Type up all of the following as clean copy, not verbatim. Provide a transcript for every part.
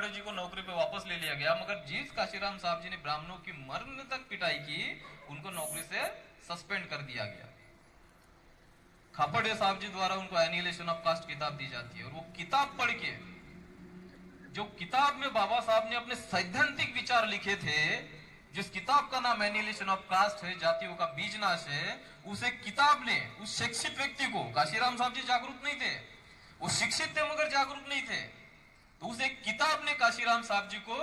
खापर्डे जी को नौकरी पे वापस ले लिया गया, मगर जिस काशीराम साहब जी ने ब्राह्मणों की मरण तक पिटाई की, उनको नौकरी से सस्पेंड कर दिया गया। खापर्डे साहब जी द्वारा उनको एनिहिलेशन ऑफ कास्ट किताब दी जाती है, और वो किताब पढ़ के, जो किताब में बाबा साहब ने अपने सैद्धांतिक विचार लिखे थे, जिस किताब का नाम एनिहिलेशन ऑफ कास्ट है, जातियों का बीजनाश है, उसे किताब ने उस शिक्षित व्यक्ति को, काशीराम साहब जी जागरूक नहीं थे, वो शिक्षित थे मगर जागरूक नहीं थे, तो उस एक किताब ने काशीराम साहब जी को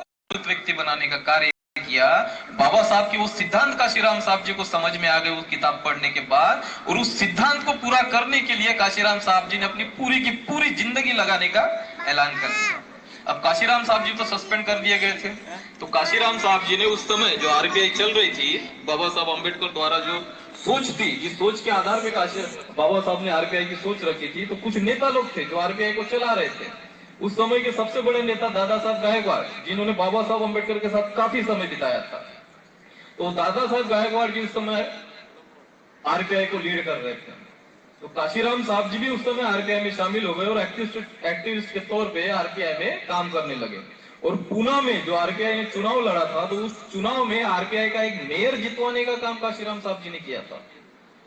व्यक्ति बनाने का कार्य किया। बाबा साहब की वो सिद्धांत काशीराम साहब जी को समझ में आ गए उस किताब पढ़ने के बाद, और उस सिद्धांत को पूरा करने के लिए काशीराम साहब जी ने अपनी पूरी की पूरी जिंदगी लगाने का ऐलान कर दिया। अब काशीराम साहब जी तो सस्पेंड कर दिए गए थे, तो काशीराम साहब जी ने उस समय जो आरपीआई चल रही थी, बाबा साहब अम्बेडकर द्वारा जो सोच थी, इस सोच के आधार पे बाबा साहब ने आरपीआई की सोच रखी थी, तो कुछ नेता लोग थे जो आरपीआई को चला रहे थे। उस समय के सबसे बड़े नेता दादा साहब गायकवाड़, जिन्होंने बाबा साहब अम्बेडकर के साथ काफी समय बिताया था, तो दादा साहब गायकवाड़ जी उस समय आरपीआई को लीड कर रहे थे। तो काशीराम साहब जी भी उस समय आरपीआई में शामिल हो गए और एक्टिविस्ट के तौर पे आरपीआई में काम करने लगे। और पूना में जो आरपीआई ने चुनाव लड़ा था, तो उस चुनाव में आरपीआई का एक मेयर जितवाने का काम काशीराम साहब जी ने किया था।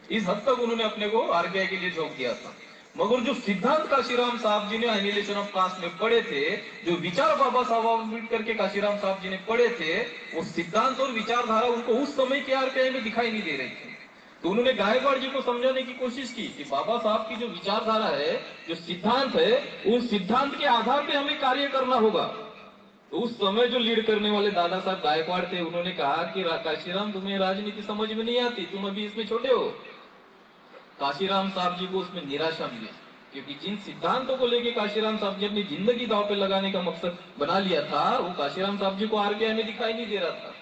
इस हद तक उन्होंने अपने को आरपीआई के लिए झोंक दिया था। मगर जो सिद्धांत काशीराम साहब जी ने एनिहिलेशन ऑफ कास्ट में पढ़े थे, जो विचार बाबा साहब अम्बेडकर के काशीराम साहब जी ने पढ़े थे, वो सिद्धांत और विचारधारा उनको उस समय के आरपीआई में दिखाई नहीं दे रही थी। तो उन्होंने गायकवाड़ जी को समझाने की कोशिश की कि बाबा साहब की जो विचारधारा है, जो सिद्धांत है, उस सिद्धांत के आधार पे हमें कार्य करना होगा। तो उस समय जो लीड करने वाले दादा साहब गायकवाड़ थे, उन्होंने कहा कि काशीराम, तुम्हें राजनीति समझ में नहीं आती, तुम अभी इसमें छोटे हो। काशीराम साहब जी को उसमें निराशा मिली, क्योंकि जिन सिद्धांतों को लेकर काशीराम साहब जी अपनी जिंदगी दांव पे लगाने का मकसद बना लिया था, वो काशीराम साहब जी को आरपीआई में दिखाई नहीं दे रहा था।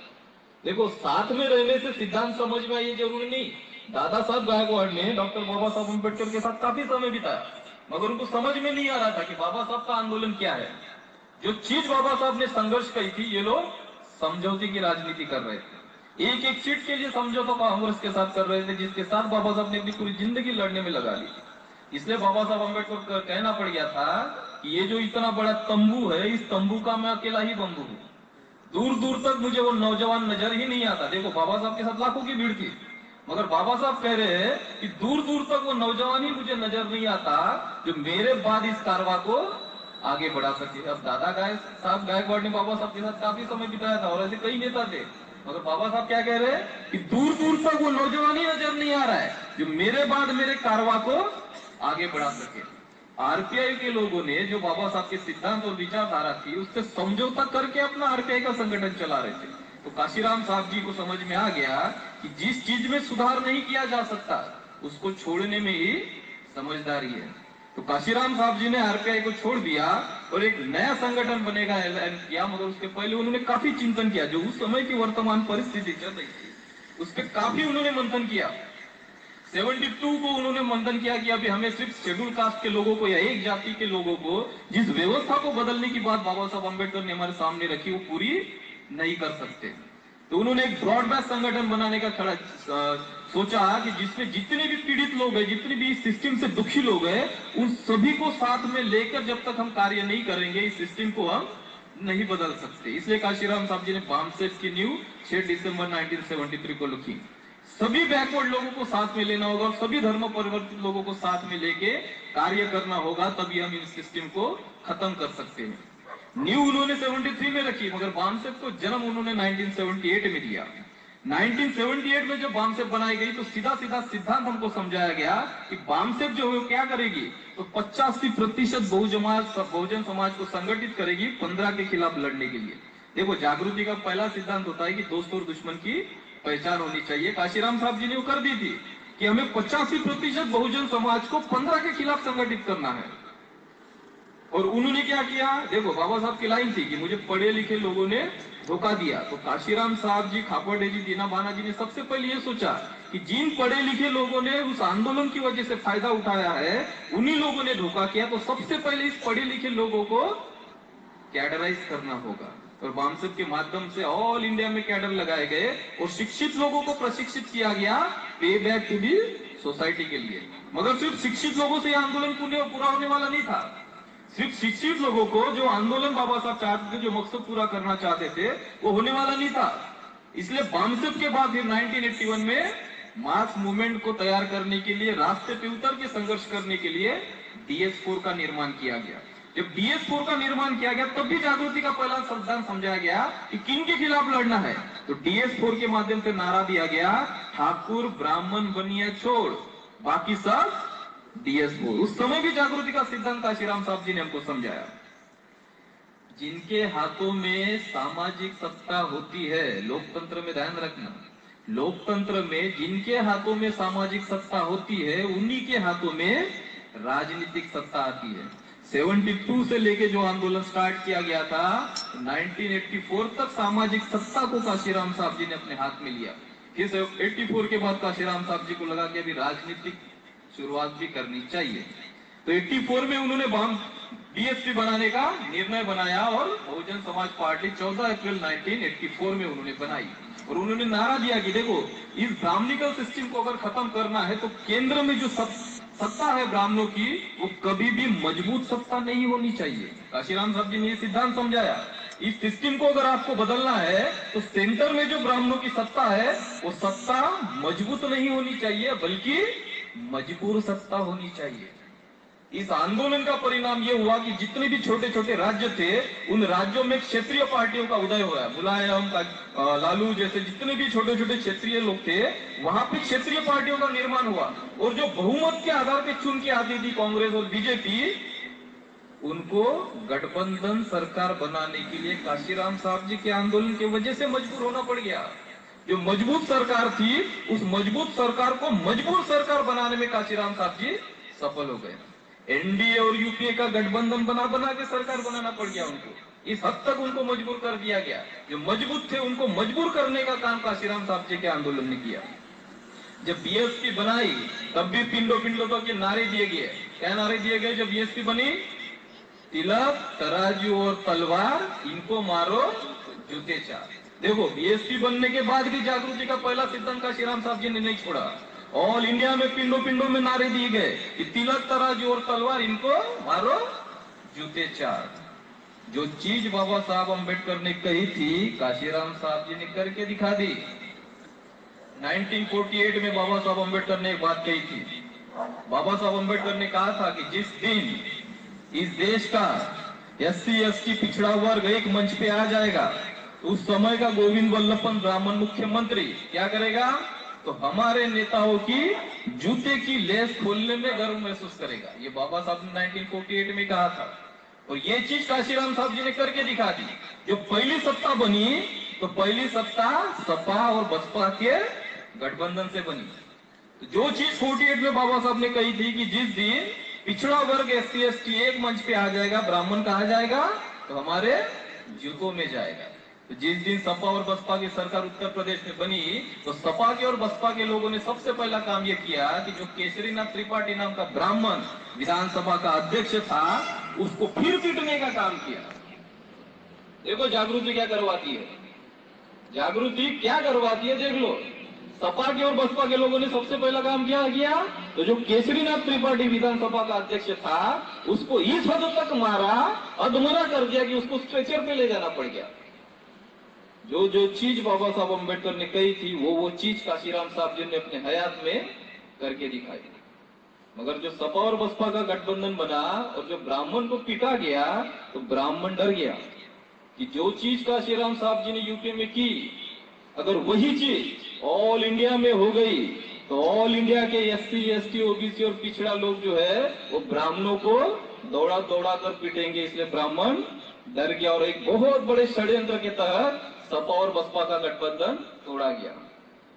देखो, साथ में रहने से सिद्धांत समझ में आए, जरूरी नहीं। दादा साहब गायकवाड़ ने डॉक्टर बाबा साहब अम्बेडकर के साथ काफी समय बिताया, मगर उनको समझ में नहीं आ रहा था कि बाबा साहब का आंदोलन क्या है। जो चीज बाबा साहब ने संघर्ष कही थी, ये लोग समझौते की राजनीति कर रहे थे। एक एक सीट के लिए समझौता कांग्रेस के साथ कर रहे थे, जिसके साथ बाबा साहब ने अपनी पूरी जिंदगी लड़ने में लगा ली। इसलिए बाबा साहब अम्बेडकर को कहना पड़ गया था कि ये जो इतना बड़ा तंबू है, इस तंबू का मैं अकेला ही बंबू हूं, दूर दूर तक मुझे वो नौजवान नजर ही नहीं आता। देखो, बाबा साहब के साथ लाखों की भीड़ थी, मगर बाबा साहब कह रहे हैं कि दूर दूर तक वो नौजवान ही मुझे नजर नहीं आता जो मेरे बाद इस कारवा को आगे बढ़ा सके। अब दादा साहब गायकवाड़ ने बाबा साहब के साथ काफी समय बिताया था, और ऐसे कई नेता थे, मगर बाबा साहब क्या कह रहे हैं कि दूर दूर तक वो नौजवान ही नजर नहीं आ रहा है जो मेरे बाद मेरे कारवा को आगे बढ़ा सके। आरपीआई के लोगों ने, जो बाबा साहब के सिद्धांत और विचारधारा थी, उससे समझौता करके अपना आरपीआई का संगठन चला रहे थे। तो काशीराम साहब जी को समझ में आ गया कि जिस चीज में सुधार नहीं किया जा सकता, उसको छोड़ने में ही समझदारी है। तो काशीराम साहब जी ने आरपीआई को छोड़ दिया और एक नया संगठन बनेगा ऐलान किया, मगर उसके पहले उन्होंने काफी चिंतन किया। जो उस समय की वर्तमान परिस्थिति चल रही थी, उसके काफी उन्होंने मंथन किया। 72 को उन्होंने मंथन किया कि अभी हमें सिर्फ शेड्यूल कास्ट के लोगों को या एक जाति के लोगों को, जिस व्यवस्था को बदलने की बात बाबा साहब अम्बेडकर ने हमारे सामने रखी, वो पूरी नहीं कर सकते। तो उन्होंने एक ब्रॉडबैस संगठन बनाने का सोचा कि जिसमें जितने भी पीड़ित लोग हैं, जितने भी इस सिस्टम से दुखी लोग हैं, उन सभी को साथ में लेकर जब तक हम कार्य नहीं करेंगे, इस सिस्टम को हम नहीं बदल सकते। इसलिए काशीराम साहब जी ने बामसेफ की नींव 6 दिसंबर 1973 को लिखी। सभी बैकवर्ड लोगों को साथ में लेना होगा और सभी धर्म परिवर्तित लोगों को साथ में लेके कार्य करना होगा, तभी हम इस सिस्टम को खत्म कर सकते हैं। न्यू उन्होंने 73 में रखी, मगर बामसेफ को जन्म उन्होंने 1978 में दिया। 1978 में जब बामसेफ बनाई गई, तो सीधा सीधा सिद्धांत हमको समझाया गया कि बामसेफ जो है क्या करेगी, तो 85% बहुजन समाज को संगठित करेगी 15 के खिलाफ लड़ने के लिए। देखो, जागृति का पहला सिद्धांत होता है कि दोस्त और दुश्मन की पहचान होनी चाहिए। काशीराम साहब जी ने वो कर दी थी कि हमें 85% बहुजन समाज को 15 के खिलाफ संगठित करना है। और उन्होंने क्या किया, देखो, बाबा साहब की लाइन थी कि मुझे पढ़े लिखे लोगों ने धोखा दिया। तो काशीराम साहब जी, खापर्डे जी, दीना बाना जी ने सबसे पहले ये सोचा कि जिन पढ़े लिखे लोगों ने उस आंदोलन की वजह से फायदा उठाया है, उन्हीं लोगों ने धोखा किया। तो सबसे पहले इस पढ़े लिखे लोगों को कैडराइज करना होगा, और बामसेफ के माध्यम से ऑल इंडिया में कैडर लगाए गए और शिक्षित लोगों को प्रशिक्षित किया गया पे बैक टू दी सोसाइटी के लिए। मगर सिर्फ शिक्षित लोगों से आंदोलन पूरा होने वाला नहीं था। सिर्फ शिक्षित लोगों को जो आंदोलन बाबा साहब चाहते थे, जो मकसद पूरा करना चाहते थे, वो होने वाला नहीं था। इसलिए बामसेप के बाद फिर 1981 में मार्क्स मूवमेंट को तैयार करने के लिए, रास्ते पे उतर के संघर्ष करने के लिए DS4 का निर्माण किया गया। जब DS4 का निर्माण किया गया तब भी जागृति का पहला सिद्धांत समझाया गया कि किन के खिलाफ लड़ना है। तो DS4 के माध्यम से नारा दिया गया, ठाकुर ब्राह्मण बनिया छोड़, बाकी सब DS4। उस समय भी जागृति का सिद्धांत काशीराम साहब जी ने हमको समझाया। जिनके हाथों में सामाजिक सत्ता होती है, लोकतंत्र में ध्यान रखना, लोकतंत्र में जिनके हाथों में सामाजिक सत्ता होती है उन्हीं के हाथों में राजनीतिक सत्ता आती है। 72 से लेके जो आंदोलन स्टार्ट किया गया था, 1984 तक सामाजिक सत्ता को काशीराम साहब जी ने अपने हाथ में लिया। फिर 84 के बाद काशीराम साहब जी को लगा कि अभी राजनीतिक शुरुआत भी करनी चाहिए। तो 84 में उन्होंने BSP बनाने का निर्णय बनाया और बहुजन समाज पार्टी 14 अप्रैल 1984 में उन्होंने बनाई। और उन्होंने नारा दिया कि देखो, इस ब्राह्मणिकल सिस्टम को अगर खत्म करना है तो केंद्र में जो सत्ता है ब्राह्मणों की, वो कभी भी मजबूत सत्ता नहीं होनी चाहिए। काशीराम साहब जी ने ये सिद्धांत समझाया, इस सिस्टम को अगर आपको बदलना है तो सेंटर में जो ब्राह्मणों की सत्ता है वो सत्ता मजबूत नहीं होनी चाहिए, बल्कि मजबूर सत्ता होनी चाहिए। इस आंदोलन का परिणाम यह हुआ कि जितने भी छोटे छोटे राज्य थे, उन राज्यों में क्षेत्रीय पार्टियों का उदय हुआ। मुलायम, लालू जैसे जितने भी छोटे छोटे क्षेत्रीय लोग थे, वहां पे क्षेत्रीय पार्टियों का निर्माण हुआ। और जो बहुमत के आधार पर चुन के आती थी कांग्रेस और बीजेपी, उनको गठबंधन सरकार बनाने के लिए काशीराम साहब जी के आंदोलन की वजह से मजबूर होना पड़ गया। जो मजबूत सरकार थी, उस मजबूत सरकार को मजबूर सरकार बनाने में काशीराम साहब जी सफल हो गए। NDA और UPA का गठबंधन बना बना के सरकार बनाना पड़ गया उनको। इस हद तक उनको मजबूर कर दिया गया। जो मजबूत थे उनको मजबूर करने का काम काशीराम साहब जी के आंदोलन ने किया। जब BSP बनाई तब भी पिंडो पिंडो तो के नारे दिए गए। क्या नारे दिए गए जब BSP बनी? तिलक, तराजू और तलवार, इनको मारो जूते चार। देखो, BSP बनने के बाद भी जागृति का पहला सिद्धांत काशीराम साहब जी ने नहीं छोड़ा। ऑल इंडिया में पिंडो पिंडो में नारे दिए गए कि तिलक, तराजू और तलवार, इनको मारो जूते चार। जो चीज बाबा साहब अम्बेडकर ने कही थी, काशीराम साहब जी ने करके दिखा दी। 1948 में बाबा साहब अम्बेडकर ने एक बात कही थी। बाबा साहब अम्बेडकर ने कहा था कि जिस दिन इस देश का SC ST पिछड़ा वर्ग एक मंच पे आ जाएगा, उस समय का गोविंद वल्लभ पंत ब्राह्मण मुख्यमंत्री क्या करेगा? तो हमारे नेताओं की जूते की लेस खोलने में गर्व महसूस करेगा। ये बाबा साहब ने 1948 में कहा था। और ये चीज काशीराम साहब जी ने करके दिखा दी। जो पहली सत्ता बनी, तो पहली सत्ता सपा और बसपा के गठबंधन से बनी। तो जो चीज 48 में बाबा साहब ने कही थी कि जिस दिन पिछड़ा वर्ग SC ST एक मंच पे आ जाएगा, ब्राह्मण कहा जाएगा, तो हमारे जूतों में जाएगा। तो जिस दिन सपा और बसपा की सरकार उत्तर प्रदेश में बनी, तो सपा के और बसपा के लोगों ने सबसे पहला काम यह किया कि जो केसरीनाथ त्रिपाठी नाम का ब्राह्मण विधानसभा का अध्यक्ष था, उसको फिर पीटने का काम किया। देखो जागृति क्या करवाती है, जागृति क्या करवाती है, देख लो। सपा के और बसपा के लोगों ने सबसे पहला काम क्या किया? तो जो केसरीनाथ त्रिपाठी विधानसभा का अध्यक्ष था, उसको इस हद तक मारा, अधमरा कर दिया कि उसको स्ट्रेचर पे ले जाना पड़ गया। जो जो चीज बाबा साहब अम्बेडकर ने कही थी, वो चीज काशीराम साहब जी ने अपने हयात में करके दिखाई। मगर जो सपा और बसपा का गठबंधन बना और जो ब्राह्मण को पीटा गया, तो ब्राह्मण डर गया कि जो चीज काशीराम साहब जी ने यूपी में की, अगर वही चीज ऑल इंडिया में हो गई, तो ऑल इंडिया के SC ST OBC और पिछड़ा लोग जो है, वो ब्राह्मणों को दौड़ा दौड़ा कर पीटेंगे। इसलिए ब्राह्मण डर गया और एक बहुत बड़े षड्यंत्र के तहत सपा और बसपा का गठबंधन तोड़ा गया।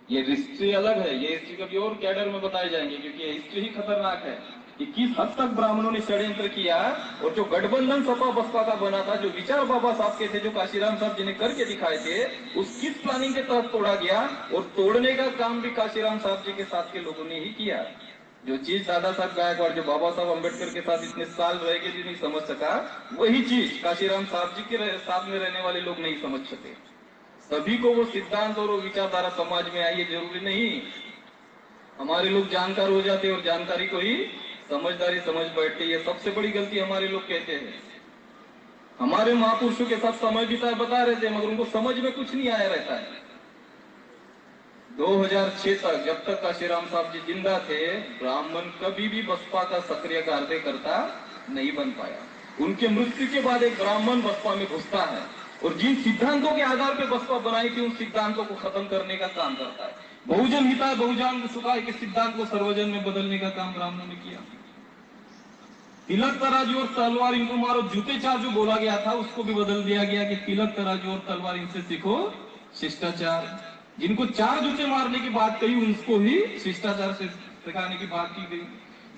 ये हिस्ट्री अलग है, ये हिस्ट्री कभी और कैडर में बताए जाएंगे, क्योंकि ये हिस्ट्री ही खतरनाक है कि किस हद तक ब्राह्मणों ने षड्यंत्र किया। और जो गठबंधन सपा बसपा का बना था, जो विचार बाबा साहब के थे, जो काशीराम साहब जी ने करके दिखाए थे, उस किस प्लानिंग के तहत तोड़ा गया। और तोड़ने का काम भी काशीराम साहब जी के साथ के लोगों ने ही किया। जो चीज दादा साहब गायकवाड़, जो बाबा साहब अम्बेडकर के साथ इतने साल रह के भी नहीं समझ सका, वही चीज काशीराम साहब जी के साथ में रहने वाले लोग नहीं समझ सके। सभी को वो सिद्धांत और वो विचारधारा समाज में आई, जरूरी नहीं। हमारे लोग जानकार हो जाते और जानकारी को ही समझदारी समझ बैठते, ये सबसे बड़ी गलती हमारे लोग कहते हैं। हमारे महापुरुषों के साथ समय बिताए बता रहे थे, मगर उनको समझ में कुछ नहीं आया रहता है। 2006 तक, जब तक काशीराम साहब जी जिंदा थे, ब्राह्मण कभी भी बसपा का सक्रिय कार्यकर्ता नहीं बन पाया। उनके मृत्यु के बाद एक ब्राह्मण बसपा में घुसता है और जिन सिद्धांतों के आधार पर बसपा बनाई थी, उन सिद्धांतों को खत्म करने का काम करता है। बहुजन हिताय बहुजन सुखाय के सिद्धांत को सर्वजन में बदलने का काम ब्राह्मणों ने किया। तिलक तराजू और तलवार इनको मारो, जूते चार जो बोला गया था उसको भी बदल दिया गया कि तिलक तराजू और तलवार इनसे सीखो शिष्टाचार। जिनको चार जूते मारने की बात कही, उनको ही शिष्टाचार से सिखाने की बात की गई।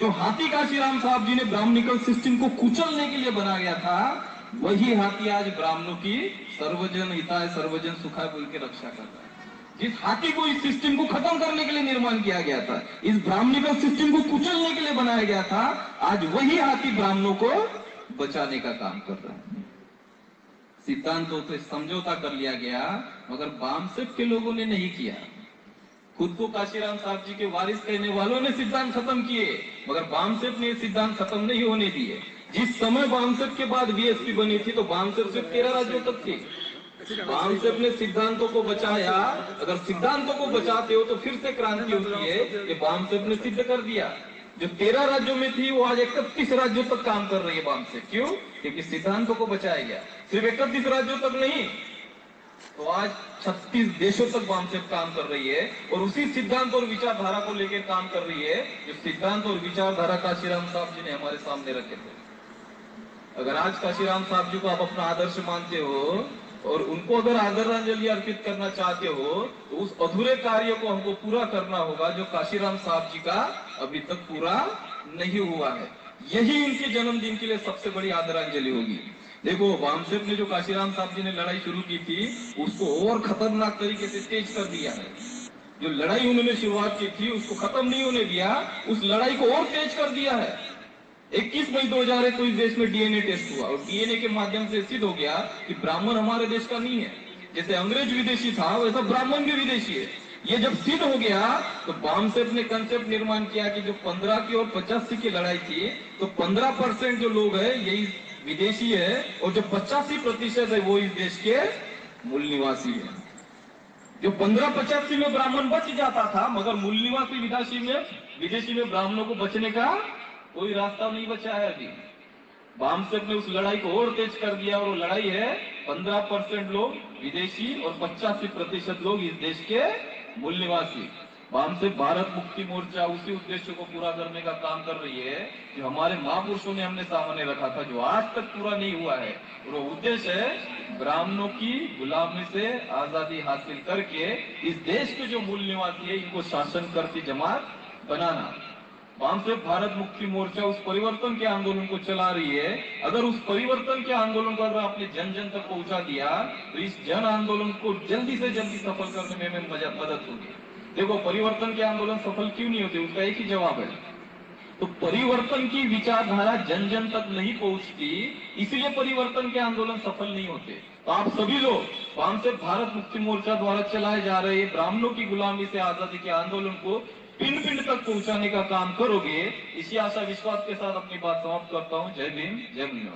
जो हाथी काशीराम साहब जी ने ब्राह्मणिकल सिस्टम को कुचलने के लिए बनाया गया था, वही हाथी आज ब्राह्मणों की सर्वजन हिताय सर्वजन सुखाय बोल के रक्षा कर रहा है। जिस हाथी को इस सिस्टम को खत्म करने के लिए निर्माण किया गया था, इस ब्राह्मणिकल सिस्टम को कुचलने के लिए बनाया गया था, आज वही हाथी ब्राह्मणों को बचाने का काम कर रहा है। सिद्धांतों से समझौता कर लिया गया, मगर बामसेट के लोगों ने नहीं किया। खुद को काशीराम साहब जी के वारिस कहने वालों ने सिद्धांत खत्म किए, मगर बामसेट ने सिद्धांत खत्म नहीं होने दिए। जिस समय बामसेट के बाद बीएसपी बनी थी, तो बामसेट सिर्फ 13 राज्यों तक थी। बामसेट ने सिद्धांतों को बचाया। अगर सिद्धांतों को बचाते हो तो फिर से क्रांति होती है। ये बामसेट ने सिद्ध कर दिया। जो 13 राज्यों में थी, वो आज 31 राज्यों तक काम कर रही है बामसेट। क्यों? क्योंकि सिद्धांतों को बचाया गया। सिर्फ 31 राज्यों तक नहीं, तो आज 36 देशों तक बामसेट काम कर रही है और उसी सिद्धांत और विचारधारा को लेकर काम कर रही है, जो सिद्धांत और विचारधारा काशीराम साहब जी ने हमारे सामने रखे थे। अगर आज काशीराम साहब जी को आप अपना आदर्श मानते हो और उनको अगर आदरांजलि अर्पित करना चाहते हो, तो उस अधूरे कार्य को हमको पूरा करना होगा जो काशीराम साहब जी का अभी तक पूरा नहीं हुआ है। यही उनके जन्मदिन के लिए सबसे बड़ी आदरांजलि होगी। देखो, बामसेट ने जो काशीराम साहब जी ने लड़ाई शुरू की थी, उसको और खतरनाक तरीके से तेज कर दिया है। जो लड़ाई उन्होंने शुरुआत की थी, उसको खत्म नहीं होने दिया, उस लड़ाई को और तेज कर दिया है। 21 मई 2001 को इस देश में डीएनए टेस्ट हुआ और डीएनए के माध्यम से सिद्ध हो गया कि ब्राह्मण हमारे देश का नहीं है। जैसे अंग्रेज विदेशी था, वैसा ब्राह्मण भी विदेशी है। ये जब सिद्ध हो गया, तो बामसेट ने कंसेप्ट निर्माण किया कि जो 15 की और 85 की लड़ाई थी, तो 15% जो लोग है यही विदेशी है और जो 85% है वो इस देश के मूल निवासी है। जो 15-85 में ब्राह्मण बच जाता था, मगर मूल निवासी विदेशी में ब्राह्मणों को बचने का कोई रास्ता नहीं बचा है अभी। बामसेट ने उस लड़ाई को और तेज कर दिया और वो लड़ाई है 15% लोग विदेशी और 85% लोग इस देश के मूल निवासी। बामसेट भारत मुक्ति मोर्चा उसी उद्देश्य को पूरा करने का काम कर रही है जो हमारे महापुरुषों ने हमने सामने रखा था, जो आज तक पूरा नहीं हुआ है। और वो उद्देश्य है ब्राह्मणों की गुलामी से आजादी हासिल करके इस देश के जो मूल निवासी है, इनको शासन करती जमात बनाना। बामसेट भारत मुक्ति मोर्चा उस परिवर्तन के आंदोलन को चला रही है। अगर उस परिवर्तन के आंदोलन को अगर आपने जन जन तक पहुंचा दिया, तो इस जन आंदोलन को जल्दी से जल्दी सफल करने में मदद होगी। देखो, परिवर्तन के आंदोलन सफल क्यों नहीं होते, उसका एक ही जवाब है। तो परिवर्तन की विचारधारा जन जन तक नहीं पहुंचती, इसलिए परिवर्तन के आंदोलन सफल नहीं होते। तो आप सभी लोग बामसेट भारत मुक्ति मोर्चा द्वारा चलाए जा रहे ब्राह्मणों की गुलामी से आजादी के आंदोलन को पिंड पिंड तक पहुंचाने का काम करोगे। इसी आशा विश्वास के साथ अपनी बात समाप्त करता हूं। जय भीम, जय भीम।